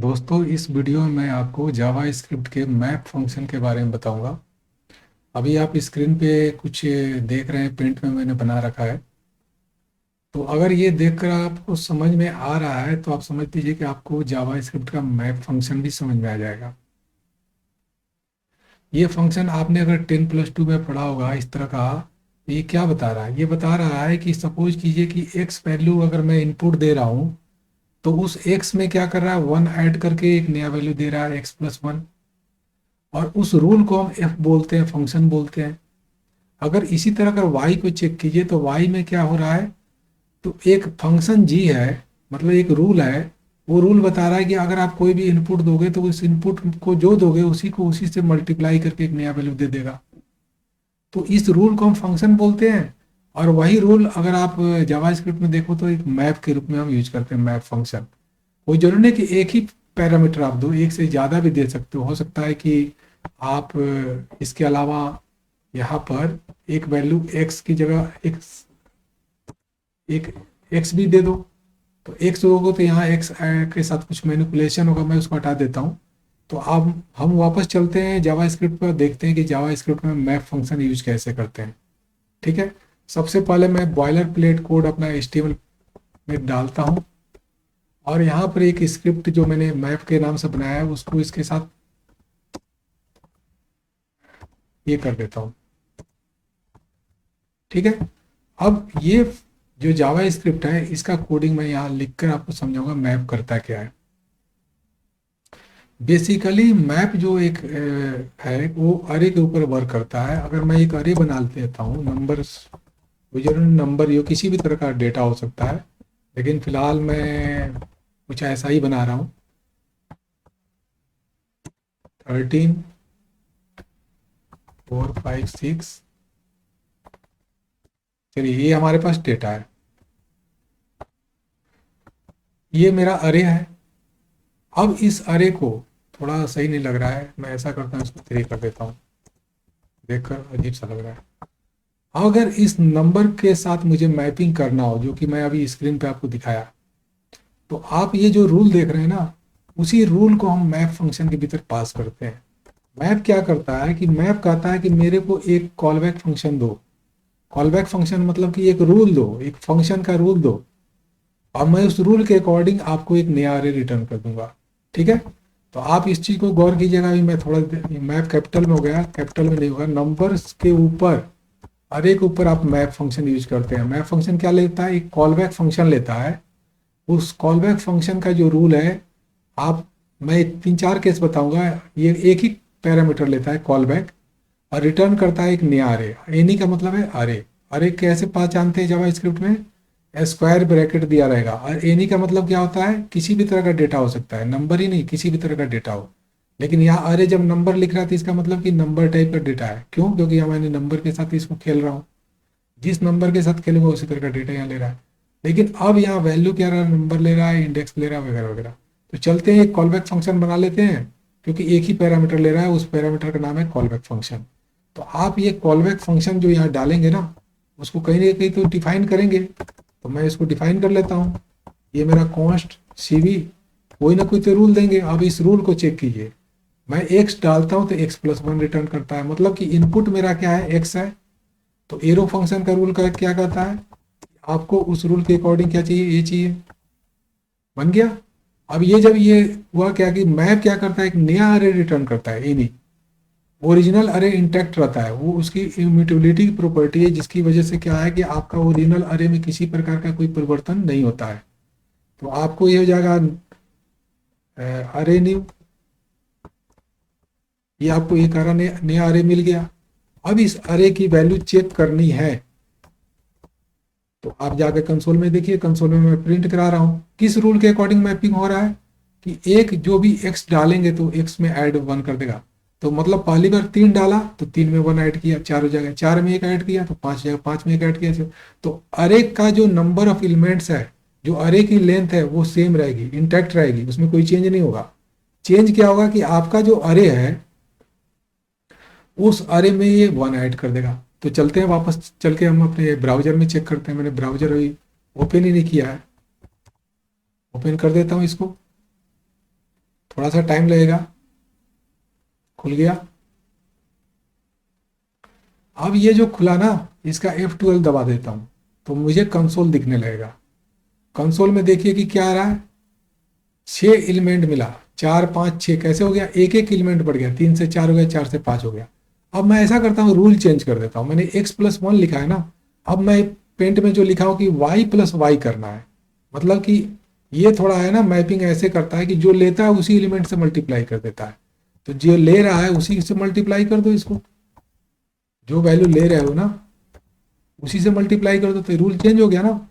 दोस्तों, इस वीडियो में मैं आपको जावा स्क्रिप्ट के मैप फंक्शन के बारे में बताऊंगा। अभी आप स्क्रीन पे कुछ देख रहे हैं, पेंट में मैंने बना रखा है। तो अगर ये देखकर आपको समझ में आ रहा है तो आप समझ लीजिए कि आपको जावा स्क्रिप्ट का मैप फंक्शन भी समझ में आ जाएगा। ये फंक्शन आपने अगर 10+2 में पढ़ा होगा इस तरह का। ये क्या बता रहा है? ये बता रहा है कि सपोज कीजिए कि एक्स वैल्यू अगर मैं इनपुट दे रहा हूँ, तो उस एक्स में क्या कर रहा है, वन ऐड करके एक नया वैल्यू दे रहा है, x+1। और उस रूल को हम एफ बोलते हैं, फंक्शन बोलते हैं। अगर इसी तरह अगर वाई को चेक कीजिए तो वाई में क्या हो रहा है, तो एक फंक्शन जी है, मतलब एक रूल है। वो रूल बता रहा है कि अगर आप कोई भी इनपुट दोगे तो उस इनपुट को जो दोगे उसी को उसी से मल्टीप्लाई करके एक नया वैल्यू दे देगा। तो इस रूल को हम फंक्शन बोलते हैं। और वही रूल अगर आप जावास्क्रिप्ट में देखो तो एक मैप के रूप में हम यूज करते हैं, मैप फंक्शन। कोई जरूरी नहीं कि एक ही पैरामीटर आप दो, एक से ज़्यादा भी दे सकते हो सकता है कि आप इसके अलावा यहाँ पर एक वैल्यू x की जगह एक x भी दे दो। तो x दोगे तो यहाँ x के साथ कुछ मैनिपुलेशन होगा, मैं उसको हटा देता हूँ। तो अब हम वापस चलते हैं जावा स्क्रिप्ट पर, देखते हैं कि जावा स्क्रिप्ट में मैप फंक्शन यूज कैसे करते हैं। ठीक है, सबसे पहले मैं बॉयलर प्लेट कोड अपना HTML में डालता हूँ। और यहाँ पर एक स्क्रिप्ट जो मैंने मैप के नाम से बनाया है उसको इसके साथ ये कर देता हूँ। ठीक है, अब ये जो जावा स्क्रिप्ट है इसका कोडिंग मैं यहाँ लिखकर आपको समझाऊंगा मैप करता क्या है। बेसिकली मैप जो एक है वो अरे के ऊपर वर्क करता है। अगर मैं एक अरे बना लेता हूँ, नंबर्स, नंबर या किसी भी तरह का डेटा हो सकता है, लेकिन फिलहाल मैं कुछ ऐसा ही बना रहा हूँ। 13 4 5 6, चलिए ये हमारे पास डेटा है, ये मेरा अरे है। अब इस अरे को थोड़ा सही नहीं लग रहा है, मैं ऐसा करता हूँ, इसको 3 कर देता हूँ, देखकर अजीब सा लग रहा है। अगर इस नंबर के साथ मुझे मैपिंग करना हो, जो कि मैं अभी स्क्रीन पे आपको दिखाया, तो आप ये जो रूल देख रहे हैं ना, उसी रूल को हम मैप फंक्शन के भीतर पास करते हैं। मैप क्या करता है कि मैप कहता है कि मेरे को एक कॉलबैक फंक्शन दो। कॉलबैक फंक्शन मतलब कि एक रूल दो, एक फंक्शन का रूल दो, और मैं उस रूल के अकॉर्डिंग आपको एक नया अरे रिटर्न कर दूंगा। ठीक है, तो आप इस चीज़ को गौर कीजिएगा। अभी मैं थोड़ा मैप कैपिटल में हो गया, कैपिटल में नहीं होगा, नंबर्स के ऊपर, अरे के ऊपर आप मैप फंक्शन यूज करते हैं। मैप फंक्शन क्या लेता है, एक कॉलबैक फंक्शन लेता है। उस कॉलबैक फंक्शन का जो रूल है, आप, मैं 3-4 केस बताऊंगा, ये एक ही पैरामीटर लेता है कॉलबैक, और रिटर्न करता है एक नया अरे। एनी का मतलब है अरे। अरे कैसे पहचानते हैं जावा स्क्रिप्ट में, स्क्वायर ब्रैकेट दिया रहेगा। और एनी का मतलब क्या होता है, किसी भी तरह का डेटा हो सकता है, नंबर ही नहीं, किसी भी तरह का डेटा हो। लेकिन यहाँ अरे जब नंबर लिख रहा है तो इसका मतलब कि नंबर टाइप का डेटा है। क्यों? क्योंकि यहाँ मैंने नंबर के साथ इसको खेल रहा हूँ, जिस नंबर के साथ खेलूंगा उसी तरह का डेटा यहाँ ले रहा है। लेकिन अब यहाँ वैल्यू क्या रहा है, नंबर ले रहा है, इंडेक्स ले रहा है, वगैरह वगैरह। तो चलते हैं एक कॉलबैक फंक्शन बना लेते हैं, क्योंकि एक ही पैरामीटर ले रहा है, उस पैरामीटर का नाम है कॉलबैक फंक्शन। तो आप ये कॉलबैक फंक्शन जो यहाँ डालेंगे ना, उसको कहीं ना कहीं तो डिफाइन करेंगे। तो मैं इसको डिफाइन कर लेता हूँ, ये मेरा कॉन्स्ट CV, कोई ना कोई तो रूल देंगे। अब इस रूल को चेक कीजिए, मैं एक्स डालता हूँ तो x+1 रिटर्न करता है, मतलब कि इनपुट मेरा क्या है, एक्स है। तो एरो फंक्शन का रूल का क्या कहता है, आपको उस रूल के अकॉर्डिंग क्या चाहिए, ये चाहिए, बन गया। अब ये जब ये हुआ क्या कि मैप क्या करता है, एक नया अरे रिटर्न करता है। ये नहीं, ओरिजिनल अरे इंटैक्ट रहता है, वो उसकी इम्यूटेबिलिटी की प्रॉपर्टी है, जिसकी वजह से क्या है कि आपका ओरिजिनल अरे में किसी प्रकार का कोई परिवर्तन नहीं होता है। तो आपको ये हो जाएगा अरे न्यू, ये आपको एक अरे नया अरे मिल गया। अब इस अरे की वैल्यू चेक करनी है, तो आप जाकर कंसोल में देखिए, कंसोल में मैं प्रिंट करा रहा हूँ। किस रूल के अकॉर्डिंग मैपिंग हो रहा है कि एक जो भी x डालेंगे तो x में ऐड 1 कर देगा। तो मतलब पहली बार 3 डाला तो 3 में 1 ऐड किया, 4 हो जाएगा, 4 में 1 ऐड किया तो 5 हो जाएगा, 5 में 1 ऐड किया। तो अरे का जो नंबर ऑफ एलिमेंट्स है, जो अरे की लेंथ है वो सेम रहेगी, इंटैक्ट रहेगी, उसमें कोई चेंज नहीं होगा। चेंज क्या होगा कि आपका जो अरे है उस अरे में ये 1 ऐड कर देगा। तो चलते हैं वापस, चल के हम अपने ब्राउजर में चेक करते हैं। मैंने ब्राउजर अभी ओपन ही नहीं किया है, ओपन कर देता हूँ इसको। थोड़ा सा टाइम लगेगा, खुल गया। अब ये जो खुला ना, इसका F12 दबा देता हूँ तो मुझे कंसोल दिखने लगेगा। कंसोल में देखिए कि क्या आ रहा है, 6 एलिमेंट मिला, 4 5 6, कैसे हो गया, एक एक एलिमेंट बढ़ गया, 3 से 4 हो गया, 4 से 5 हो गया। अब मैं ऐसा करता हूँ, रूल चेंज कर देता हूँ। मैंने x+1 लिखा है ना, अब मैं पेंट में जो लिखा हूँ कि y+y करना है, मतलब कि ये थोड़ा है ना, मैपिंग ऐसे करता है कि जो लेता है उसी एलिमेंट से मल्टीप्लाई कर देता है। तो जो ले रहा है उसी से मल्टीप्लाई कर दो, इसको जो वैल्यू ले रहे हो ना उसी से मल्टीप्लाई कर दो, तो रूल चेंज हो गया ना।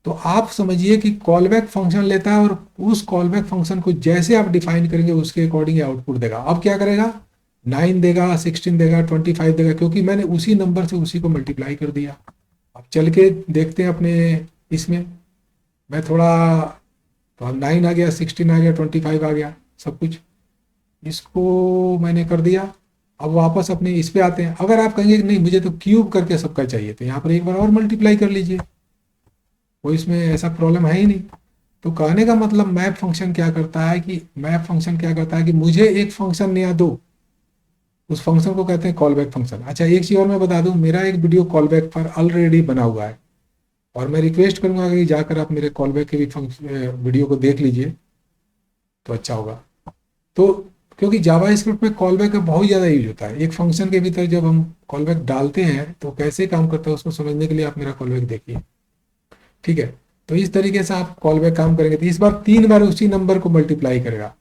तो आप समझिए कि कॉलबैक फंक्शन लेता है और उस कॉलबैक फंक्शन को जैसे आप डिफाइन करेंगे उसके अकॉर्डिंग आउटपुट देगा। अब क्या करेगा, 9 देगा, 16 देगा, 25 देगा, क्योंकि मैंने उसी नंबर से उसी को मल्टीप्लाई कर दिया। अब चल के देखते हैं अपने इसमें, मैं थोड़ा, तो अब 9 आ गया, 16 आ गया, 25 आ गया, सब कुछ इसको मैंने कर दिया। अब वापस अपने इस पे आते हैं। अगर आप कहेंगे कि नहीं मुझे तो क्यूब करके सबका चाहिए, तो यहाँ पर एक बार और मल्टीप्लाई कर लीजिए, कोई इसमें ऐसा प्रॉब्लम है ही नहीं। तो कहने का मतलब मैप फंक्शन क्या करता है कि मैप फंक्शन क्या करता है कि मुझे एक फंक्शन नया दो, उस फंक्शन को कहते हैं कॉलबैक फंक्शन। अच्छा एक चीज़ और मैं बता दूं, मेरा एक वीडियो कॉलबैक पर ऑलरेडी बना हुआ है, और मैं रिक्वेस्ट करूंगा कि जाकर आप मेरे कॉलबैक के भी वीडियो को देख लीजिए तो अच्छा होगा। तो क्योंकि जावा स्क्रिप्ट में कॉलबैक का बहुत ज़्यादा यूज होता है, एक फंक्शन के भीतर जब हम कॉलबैक डालते हैं तो कैसे काम करता है उसको समझने के लिए आप मेरा कॉलबैक देखिए, ठीक है। तो इस तरीके से आप कॉलबैक काम करेंगे तो इस बार 3 बार उसी नंबर को मल्टीप्लाई करेगा।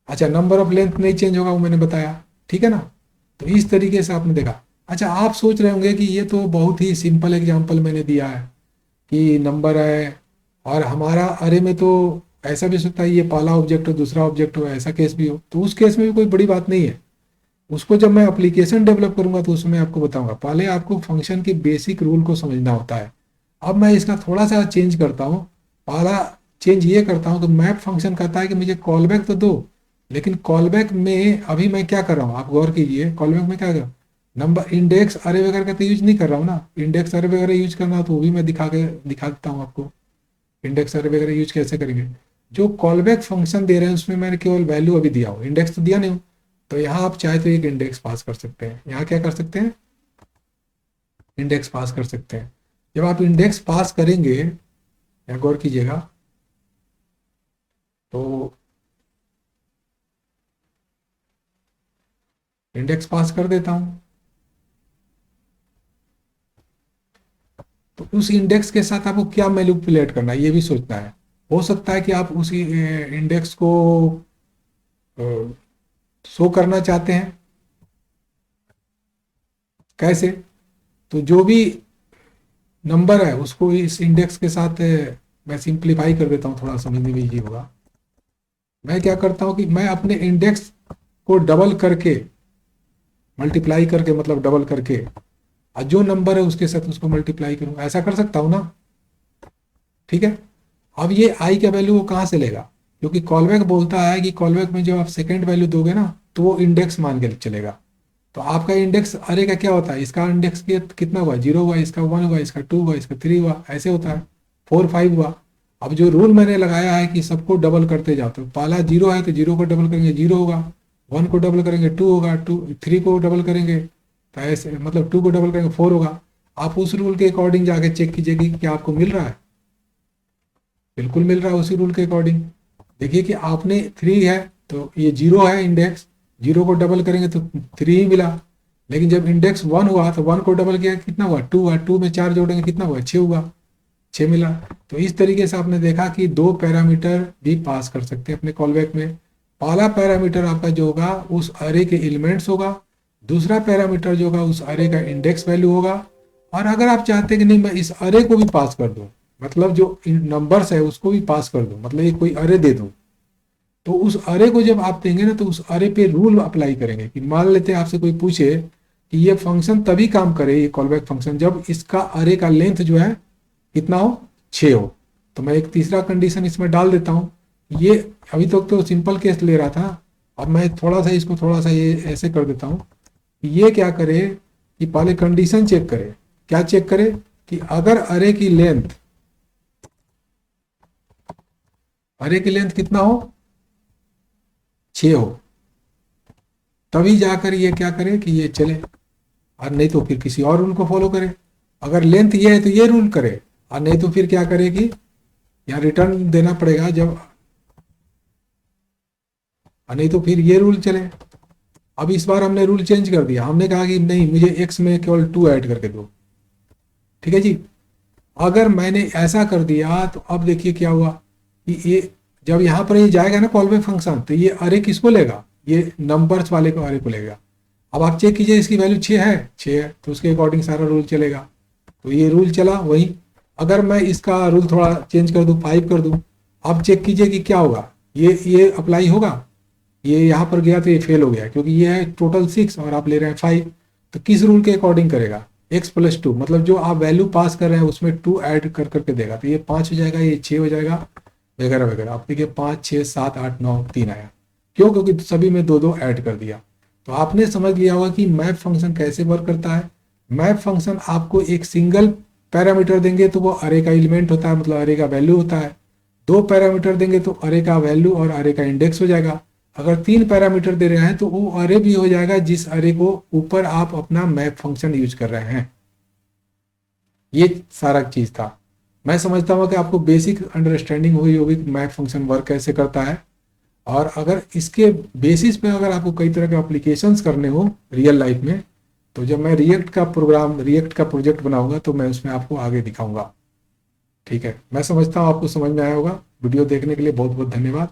अच्छा नंबर ऑफ लेंथ नहीं चेंज होगा, वो मैंने बताया, ठीक है ना। तो इस तरीके से आपने देखा। अच्छा आप सोच रहे होंगे कि ये तो बहुत ही सिंपल एग्जांपल मैंने दिया है कि नंबर है, और हमारा अरे में तो ऐसा भी हो सकता है ये पहला ऑब्जेक्ट हो दूसरा ऑब्जेक्ट हो, ऐसा केस भी हो, तो उस केस में भी कोई बड़ी बात नहीं है। उसको जब मैं एप्लीकेशन डेवलप करूंगा तो उसमें आपको बताऊंगा, पहले आपको फंक्शन के बेसिक रूल को समझना होता है। अब मैं इसका थोड़ा सा चेंज करता हूँ। पहला चेंज ये करता हूँ कि मैप फंक्शन कहता है कि मुझे कॉलबैक तो दो, लेकिन कॉलबैक में अभी मैं क्या कर रहा हूँ आप गौर कीजिए, कॉलबैक में क्या कर रहा हूँ, नंबर इंडेक्स अरे वगैरह का तो यूज नहीं कर रहा हूँ ना। इंडेक्स अरे वगैरह यूज करना तो वो भी मैं दिखा देता हूँ आपको। इंडेक्स अरे वगैरह यूज कैसे करेंगे, जो कॉलबैक फंक्शन दे रहे हैं उसमें मैंने केवल वैल्यू अभी दिया हूँ, इंडेक्स तो दिया नहीं हूँ। तो यहाँ आप चाहे तो एक इंडेक्स पास कर सकते हैं, यहाँ क्या कर सकते हैं, इंडेक्स पास कर सकते हैं। जब आप इंडेक्स पास करेंगे, यहाँ गौर कीजिएगा, तो इंडेक्स पास कर देता हूँ, तो उस इंडेक्स के साथ आपको क्या मैनिपुलेट करना है ये भी सोचना है। हो सकता है कि आप उसी इंडेक्स को शो करना चाहते हैं, कैसे, तो जो भी नंबर है उसको इस इंडेक्स के साथ मैं सिंप्लीफाई कर देता हूँ, थोड़ा समझने में इजी होगा। मैं क्या करता हूँ कि मैं अपने इंडेक्स को डबल करके, मल्टीप्लाई करके मतलब डबल करके, और जो नंबर है उसके साथ उसको मल्टीप्लाई करूँ, ऐसा कर सकता हूँ ना, ठीक है। अब ये आई का वैल्यू वो कहाँ से लेगा, क्योंकि कॉलबैक बोलता है कि कॉलबैक में जब आप सेकंड वैल्यू दोगे ना तो वो इंडेक्स मान के चलेगा। तो आपका इंडेक्स अरे का क्या होता है, इसका इंडेक्स कितना हुआ, 0 हुआ, इसका 1 हुआ, इसका 2 हुआ, इसका 3 हुआ, ऐसे होता है, 4 5 हुआ। अब जो रूल मैंने लगाया है कि सबको डबल करते जाओ, तो पहला 0 है तो 0 को डबल करेंगे 0 होगा, 1 को डबल करेंगे 2 होगा, 3 को डबल करेंगे तो ऐसे, मतलब 2 को डबल करेंगे 4 होगा। आप उस रूल के अकॉर्डिंग जाके चेक कीजिए कि क्या आपको मिल रहा है, बिल्कुल मिल रहा है उसी रूल के अकॉर्डिंग। देखिए कि आपने 3 है तो ये 0 है इंडेक्स, 0 को डबल करेंगे तो 3 ही मिला। लेकिन जब इंडेक्स 1 हुआ तो 1 को डबल किया कितना हुआ, 2 हुआ, 2 में 4 जोड़ेंगे कितना हुआ, 6 हुआ, 6 मिला। तो इस तरीके से आपने देखा कि 2 पैरामीटर भी पास कर सकते हैं अपने कॉलबैक में। पहला पैरामीटर आपका जो होगा उस अरे के एलिमेंट्स होगा, दूसरा पैरामीटर जो होगा उस अरे का इंडेक्स वैल्यू होगा। और अगर आप चाहते हैं कि नहीं मैं इस अरे को भी पास कर दूं, मतलब जो नंबर्स है उसको भी पास कर दूं, मतलब ये कोई अरे दे दूं, तो उस अरे को जब आप देंगे ना तो उस अरे पे रूल अप्लाई करेंगे कि मान लेते हैं आपसे कोई पूछे कि ये फंक्शन तभी काम करे, ये कॉलबैक फंक्शन, जब इसका अरे का लेंथ जो है कितना हो, 6 हो। तो मैं एक तीसरा कंडीशन इसमें डाल देता हूँ। ये अभी तक तो सिंपल केस ले रहा था, अब मैं थोड़ा सा इसको थोड़ा सा ये ऐसे कर देता हूँ कि ये क्या करे कि पहले कंडीशन चेक करे, क्या चेक करे कि अगर अरे की लेंथ कितना हो, 6 हो, तभी जाकर ये क्या करे कि ये चले, और नहीं तो फिर किसी और रूल को फॉलो करे। अगर लेंथ ये है तो ये रूल करे, और नहीं तो फिर क्या करे कि यहाँ रिटर्न देना पड़ेगा जब, और नहीं तो फिर ये रूल चले। अब इस बार हमने रूल चेंज कर दिया, हमने कहा कि नहीं मुझे एक्स में केवल 2 ऐड करके दो, ठीक है जी। अगर मैंने ऐसा कर दिया तो अब देखिए क्या हुआ कि ये जब यहाँ पर ये जाएगा ना कॉल बैक फंक्शन, तो ये अरे किसको लेगा, ये नंबर्स वाले को अरे को लेगा। अब आप चेक कीजिए इसकी वैल्यू 6 है तो उसके अकॉर्डिंग सारा रूल चलेगा, तो ये रूल चला वही। अगर मैं इसका रूल थोड़ा चेंज कर दूँ, 5 कर दूँ, अब चेक कीजिए कि क्या होगा, ये अप्लाई होगा। ये यहाँ पर गया तो ये फेल हो गया, क्योंकि ये है टोटल 6 और आप ले रहे हैं 5, तो किस रूल के अकॉर्डिंग करेगा, x+2, मतलब जो आप वैल्यू पास कर रहे हैं उसमें 2 ऐड कर करके देगा, तो ये 5 हो जाएगा, ये 6 हो जाएगा, वगैरह वगैरह। आप देखिए 5 6 7 8 9 3 आया, क्यों, क्योंकि सभी में 2 ऐड कर दिया। तो आपने समझ लिया होगा कि मैप फंक्शन कैसे वर्क करता है। मैप फंक्शन आपको एक सिंगल पैरामीटर देंगे तो वो अरे का एलिमेंट होता है, मतलब अरे का वैल्यू होता है। 2 पैरामीटर देंगे तो अरे का वैल्यू और अरे का इंडेक्स हो जाएगा। अगर 3 पैरामीटर दे रहे हैं तो वो अरे भी हो जाएगा जिस अरे को ऊपर आप अपना मैप फंक्शन यूज कर रहे हैं। ये सारा चीज था। मैं समझता हूँ कि आपको बेसिक अंडरस्टैंडिंग हुई होगी कि मैप फंक्शन वर्क कैसे करता है। और अगर इसके बेसिस पे अगर आपको कई तरह के एप्लीकेशंस करने हो रियल लाइफ में, तो जब मैं रिएक्ट का प्रोजेक्ट बनाऊंगा तो मैं उसमें आपको आगे दिखाऊंगा। ठीक है, मैं समझता हूँ आपको समझ में आया होगा। वीडियो देखने के लिए बहुत बहुत धन्यवाद।